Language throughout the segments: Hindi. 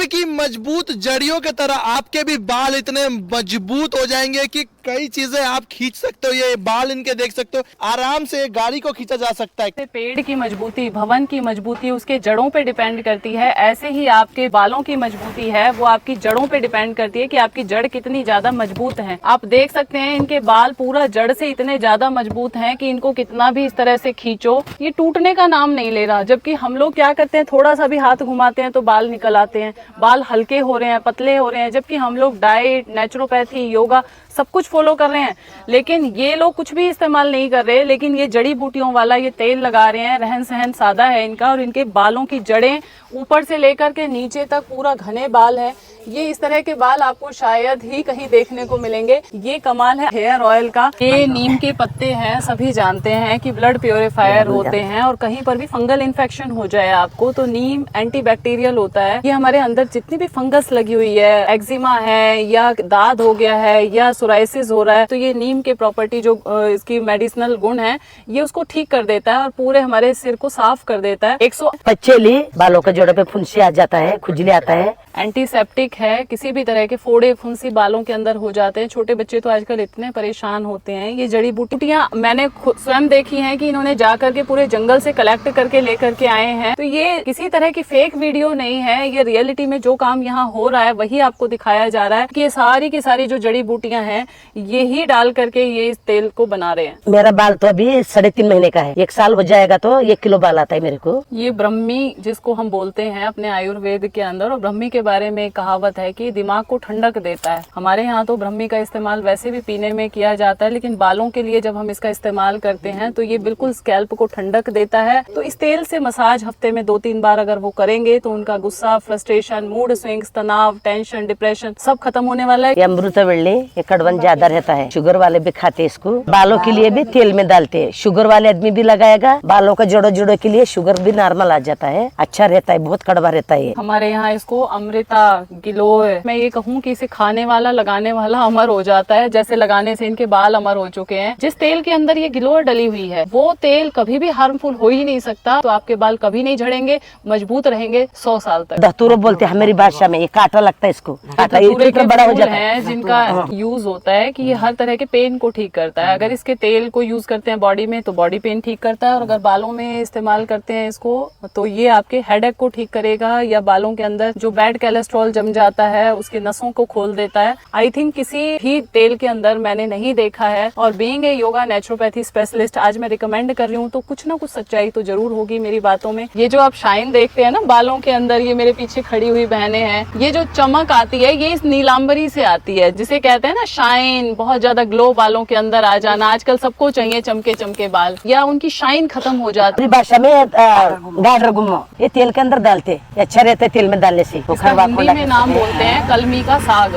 की मजबूत जड़ियों की तरह आपके भी बाल इतने मजबूत हो जाएंगे कि कई चीजें आप खींच सकते हो। ये बाल इनके देख सकते हो, आराम से गाड़ी को खींचा जा सकता है। पेड़ की मजबूती, भवन की मजबूती उसके जड़ों पे डिपेंड करती है, ऐसे ही आपके बालों की मजबूती है वो आपकी जड़ों पे डिपेंड करती है कि आपकी जड़ कितनी ज्यादा मजबूत है। आप देख सकते हैं इनके बाल पूरा जड़ से इतने ज्यादा मजबूत हैं कि इनको कितना भी इस तरह से खींचो ये टूटने का नाम नहीं ले रहा। जबकि हम लोग क्या करते हैं, थोड़ा सा भी हाथ घुमाते हैं तो बाल निकल आते हैं, बाल हल्के हो रहे हैं, पतले हो रहे हैं। जबकि हम लोग डाइट, नेचुरोपैथी, योगा सब कुछ फॉलो कर रहे हैं, लेकिन ये लोग कुछ भी इस्तेमाल नहीं कर रहे। लेकिन ये जड़ी बूटियों वाला ये तेल लगा रहे हैं। रहन सहन सादा है इनका और इनके बालों की जड़ें ऊपर से लेकर के नीचे तक पूरा घने बाल है। ये इस तरह के बाल आपको शायद ही कहीं देखने को मिलेंगे। ये कमाल है हेयर ऑयल का। ये नीम के पत्ते हैं, सभी जानते हैं कि ब्लड प्योरीफायर होते हैं और कहीं पर भी फंगल इन्फेक्शन हो जाए आपको तो नीम एंटीबैक्टीरियल होता है। ये हमारे अंदर जितनी भी फंगस लगी हुई है, एक्जिमा है या दाद हो गया है या सोराइसिस हो रहा है, तो ये नीम के प्रॉपर्टी जो इसकी मेडिसिनल गुण है ये उसको ठीक कर देता है और पूरे हमारे सिर को साफ कर देता है। 100 बालों के जोड़ों पे फुंसी आ जाता है, खुजली आता है। एंटीसेप्टिक है, किसी भी तरह के फोड़े फुंसी बालों के अंदर हो जाते हैं। छोटे बच्चे तो आजकल इतने परेशान होते हैं। ये जड़ी बूटियां मैंने स्वयं देखी हैं कि इन्होंने जाकर के पूरे जंगल से कलेक्ट करके लेकर के आए हैं। तो ये किसी तरह की फेक वीडियो नहीं है, ये रियलिटी में जो काम यहाँ हो रहा है वही आपको दिखाया जा रहा है कि ये सारी की सारी जो जड़ी बूटियां हैं ये ही डाल करके ये इस तेल को बना रहे हैं। मेरा बाल तो अभी 3.5 महीने का है, 1 साल हो जाएगा तो 1 किलो बाल आता है मेरे को। ये ब्रह्मी जिसको हम बोलते हैं अपने आयुर्वेद के अंदर, और ब्रह्मी के बारे में कहावत है कि दिमाग को ठंडक देता है। हमारे यहाँ तो ब्रह्मी का इस्तेमाल वैसे भी पीने में किया जाता है, लेकिन बालों के लिए जब हम इसका इस्तेमाल करते हैं तो ये बिल्कुल स्कैल्प को ठंडक देता है। तो इस तेल से मसाज हफ्ते में 2-3 बार अगर वो करेंगे तो उनका गुस्सा, फ्रस्ट्रेशन, मूड स्विंग्स, तनाव, टेंशन, डिप्रेशन सब खत्म होने वाला है। ये अमृतवल्ली, ये कड़वन ज्यादा रहता है, शुगर वाले भी खाते हैं इसको। बालों के लिए भी तेल में डालते हैं, शुगर वाले आदमी भी लगाएगा। बालों का जोड़ों के लिए शुगर भी नॉर्मल आ जाता है, अच्छा रहता है, बहुत कड़वा रहता है। हमारे यहाँ इसको अमृता गिलो, मैं ये कहूँ कि इसे खाने वाला, लगाने वाला अमर हो जाता है। जैसे लगाने से इनके बाल अमर हो चुके हैं। जिस तेल के अंदर ये गिलोर डली हुई है वो तेल कभी भी हार्मफुल हो ही नहीं सकता। तो आपके बाल कभी नहीं झड़ेंगे, मजबूत रहेंगे 100 साल तक। धतूरा बोलते हैं हमारी भाषा में, ये कांटा लगता है इसको। कांटा ये इतना बड़ा हो जाता है, जिनका यूज होता है कि ये हर तरह के पेन को ठीक करता है। अगर इसके तेल को यूज करते हैं बॉडी में तो बॉडी पेन ठीक करता है, और अगर बालों में इस्तेमाल करते हैं इसको तो ये आपके हेडेक को ठीक करेगा, या बालों के अंदर जो बैड कोलेस्ट्रॉल जम जाता है उसके नसों को खोल देता है। आई थिंक किसी भी तेल के अंदर मैंने नहीं देखा है। और being a yoga naturopathy specialist आज मैं रिकमेंड कर रही हूँ तो कुछ ना कुछ सच्चाई तो जरूर होगी मेरी बातों में। ये जो आप शाइन देखते हैं ना बालों के अंदर, ये मेरे पीछे खड़ी हुई बहनें हैं, ये जो चमक आती है ये इस नीलांबरी से आती है, जिसे कहते हैं ना शाइन, बहुत ज्यादा ग्लो बालों के अंदर आ जाना। आजकल सबको चाहिए चमके चमके बाल, या उनकी शाइन खत्म हो जाती है। भाषा में गाजर गुम्मो ये तेल के अंदर डालते, अच्छा रहता है तेल में डालने से। हिंदी में नाम बोलते हैं कलमी का साग।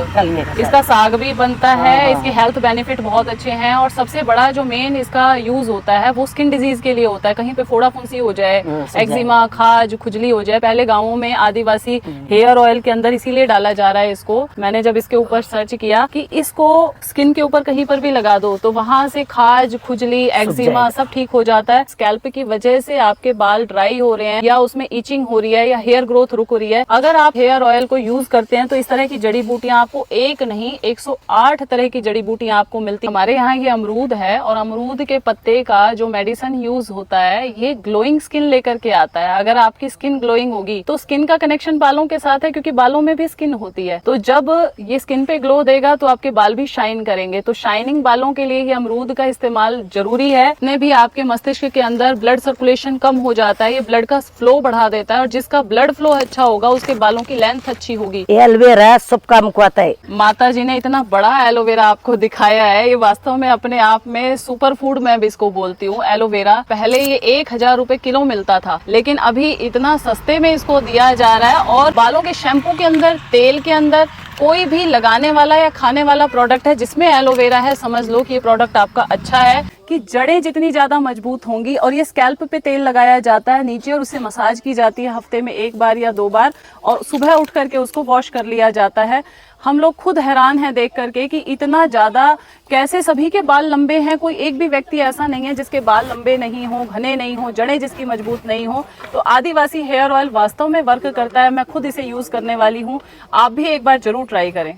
इसका साग भी बनता है, इसके हेल्थ बेनिफिट बहुत अच्छे हैं। और सबसे बड़ा जो मेन इसका यूज होता है वो स्किन डिजीज के लिए होता है। कहीं पे फोड़ा फुंसी हो जाए, एक्जिमा, खाज, खुजली हो जाए। पहले गाँवों में आदिवासी हेयर ऑयल के अंदर इसीलिए डाला जा रहा है इसको। मैंने जब इसके ऊपर सर्च किया कि इसको स्किन के ऊपर कहीं पर भी लगा दो तो वहां से खाज, खुजली, एक्जिमा सब ठीक हो जाता है। स्कैल्प की वजह से आपके बाल ड्राई हो रहे हैं या उसमें इचिंग हो रही है या हेयर ग्रोथ रुक रही है, अगर आप हेयर ऑयल को यूज करते हैं तो इस तरह की जड़ी बूटियां आपको एक नहीं 108 तरह की जड़ी बूटियां आपको मिलती है। हमारे यहाँ ये अमरूद है और अमरूद के पत्ते का जो मेडिसिन यूज होता है ये ग्लोइंग स्किन लेकर के आता है। अगर आपकी स्किन ग्लोइंग होगी तो स्किन का कनेक्शन बालों के साथ है, क्योंकि बालों में भी स्किन होती है। तो जब ये स्किन पे ग्लो देगा तो आपके बाल भी शाइन करेंगे। तो शाइनिंग बालों के लिए ये अमरूद का इस्तेमाल जरूरी है। इसमें भी आपके मस्तिष्क के अंदर ब्लड सर्कुलेशन कम हो जाता है, ये ब्लड का फ्लो बढ़ा देता है, और जिसका ब्लड फ्लो अच्छा होगा उसके बालों की लेंथ अच्छी होगी। एलोवेरा सब काम को आता है। माता जी ने इतना बड़ा एलोवेरा आपको दिखाया है, ये वास्तव में अपने आप में सुपर फूड मैं भी इसको बोलती हूँ। एलोवेरा पहले ये 1000 रुपए किलो मिलता था, लेकिन अभी इतना सस्ते में इसको दिया जा रहा है। और बालों के शैम्पू के अंदर, तेल के अंदर कोई भी लगाने वाला या खाने वाला प्रोडक्ट है जिसमें एलोवेरा है, समझ लो कि ये प्रोडक्ट आपका अच्छा है। कि जड़ें जितनी ज्यादा मजबूत होंगी, और ये स्कैल्प पे तेल लगाया जाता है नीचे और उससे मसाज की जाती है हफ्ते में 1 बार या 2 बार, और सुबह उठ करके उसको वॉश कर लिया जाता है। हम लोग खुद हैरान हैं देख करके कि इतना ज्यादा कैसे सभी के बाल लंबे हैं। कोई एक भी व्यक्ति ऐसा नहीं है जिसके बाल लंबे नहीं हो, घने नहीं हो, जड़ें जिसकी मजबूत नहीं हो। तो आदिवासी हेयर ऑयल वास्तव में वर्क करता है। मैं खुद इसे यूज करने वाली हूँ, आप भी एक बार जरूर ट्राई करें।